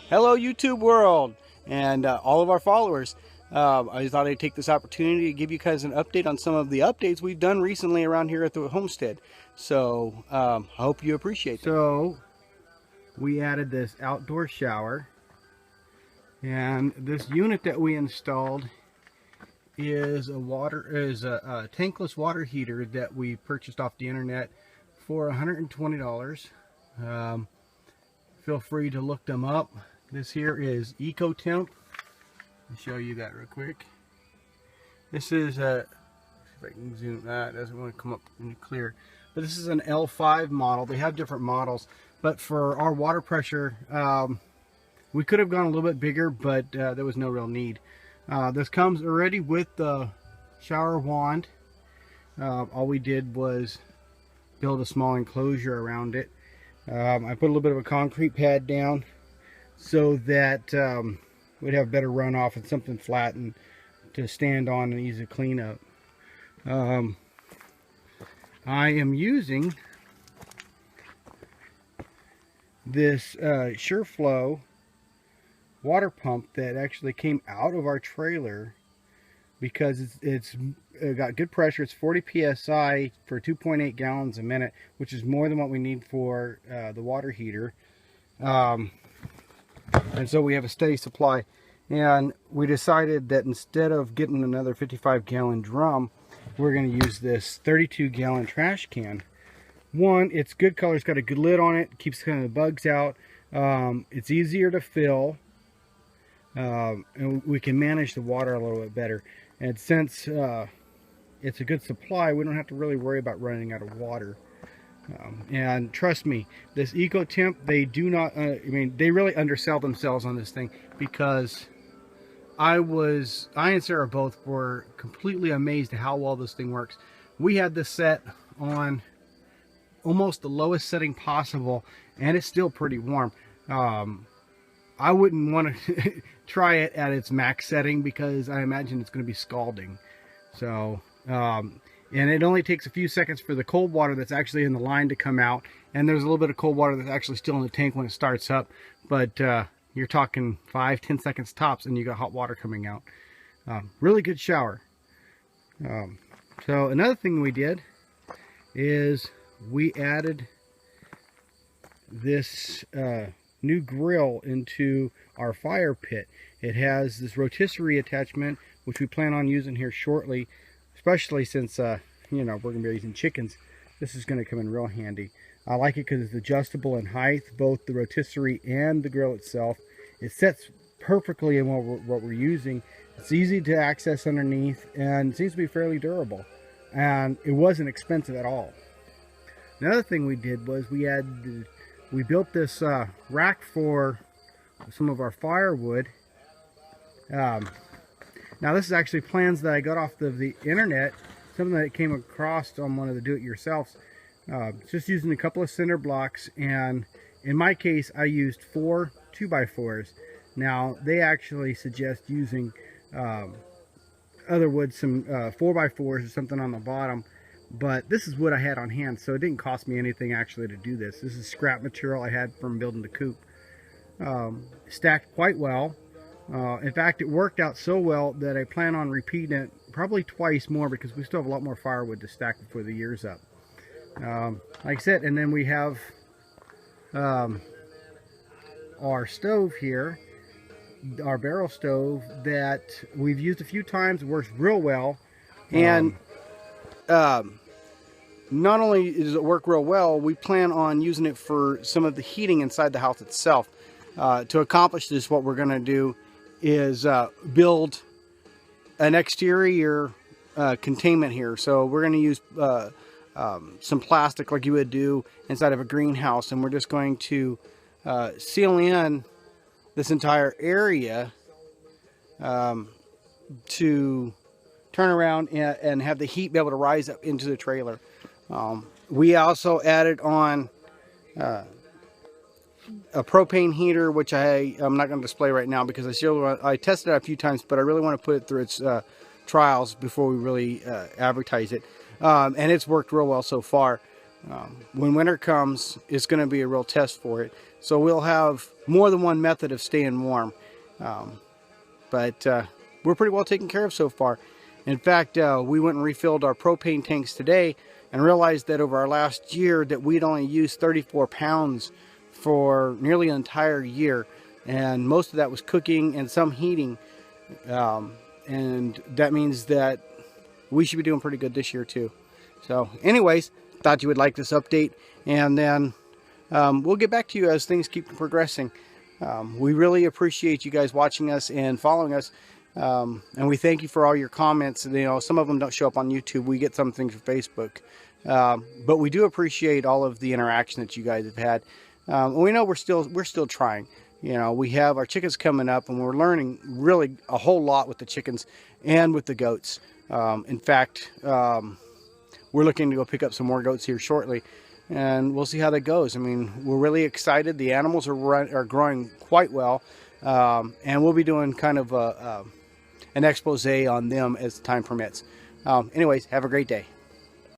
Hello YouTube world and all of our followers. I thought I'd take this opportunity to give you guys an update on some of the updates we've done recently around here at the homestead. So I hope you appreciate them. So we added this outdoor shower, and this unit that we installed is a tankless water heater that we purchased off the internet for $120. Feel free to look them up. This here is EcoTemp. I'll show you that real quick. This is a, if I can zoom, that doesn't want to come up clear, but this is an L5 model. They have different models, but for our water pressure, we could have gone a little bit bigger, but there was no real need. This comes already with the shower wand. All we did was build a small enclosure around it. I put a little bit of a concrete pad down so that we'd have better runoff and something flat and to stand on and easy to clean up. I am using this SureFlow water pump that actually came out of our trailer because it's got good pressure. It's 40 psi for 2.8 gallons a minute, which is more than what we need for the water heater. And so we have a steady supply, and we decided that instead of getting another 55-gallon drum, we're going to use this 32-gallon trash can. One, it's good color, it's got a good lid on it, keeps kind of the bugs out. It's easier to fill, and we can manage the water a little bit better. And since it's a good supply, we don't have to really worry about running out of water. And trust me, this EcoTemp, they do not, I mean, they really undersell themselves on this thing, because I and Sarah both were completely amazed at how well this thing works. We had this set on almost the lowest setting possible, and it's still pretty warm. I wouldn't want to try it at its max setting because I imagine it's going to be scalding. So, and it only takes a few seconds for the cold water that's actually in the line to come out, and there's a little bit of cold water that's actually still in the tank when it starts up, but you're talking 5-10 seconds tops and you got hot water coming out. Really good shower. So another thing we did is we added this new grill into our fire pit. It has this rotisserie attachment, which we plan on using here shortly, especially since you know, we're going to be using chickens. This is going to come in real handy. I like it because it's adjustable in height, both the rotisserie and the grill itself. It sets perfectly in what we're using. It's easy to access underneath, and it seems to be fairly durable. And it wasn't expensive at all. Another thing we did was we built this rack for some of our firewood. Now this is actually plans that I got off the internet, something that came across on one of the do-it-yourselves. Just using a couple of cinder blocks, and in my case I used 4 2x4s. Now they actually suggest using other wood, some 4x4s or something on the bottom, but this is what I had on hand, so it didn't cost me anything actually to do this. This is scrap material I had from building the coop. Stacked quite well. In fact, it worked out so well that I plan on repeating it probably twice more, because we still have a lot more firewood to stack before the year's up. Like I said, and then we have our stove here, our barrel stove that we've used a few times. It works real well, and not only does it work real well, we plan on using it for some of the heating inside the house itself. To accomplish this, what we're going to do is build an exterior containment here. So we're going to use some plastic like you would do inside of a greenhouse, and we're just going to seal in this entire area to turn around and have the heat be able to rise up into the trailer. We also added on a propane heater, which I'm not going to display right now because I tested it a few times, but I really want to put it through its trials before we really advertise it. And it's worked real well so far. When winter comes, it's going to be a real test for it. So we'll have more than one method of staying warm. But we're pretty well taken care of so far. In fact, we went and refilled our propane tanks today and realized that over our last year that we'd only used 34 pounds for nearly an entire year. And most of that was cooking and some heating. And that means that we should be doing pretty good this year too. So anyways, thought you would like this update, and then we'll get back to you as things keep progressing. We really appreciate you guys watching us and following us, and we thank you for all your comments. You know, some of them don't show up on YouTube. We get some things from Facebook, but we do appreciate all of the interaction that you guys have had. And we know we're still trying. You know, we have our chickens coming up, and we're learning really a whole lot with the chickens and with the goats. In fact, we're looking to go pick up some more goats here shortly, and we'll see how that goes. I mean, we're really excited. The animals are growing quite well, and we'll be doing kind of an expose on them as time permits. Anyways, have a great day.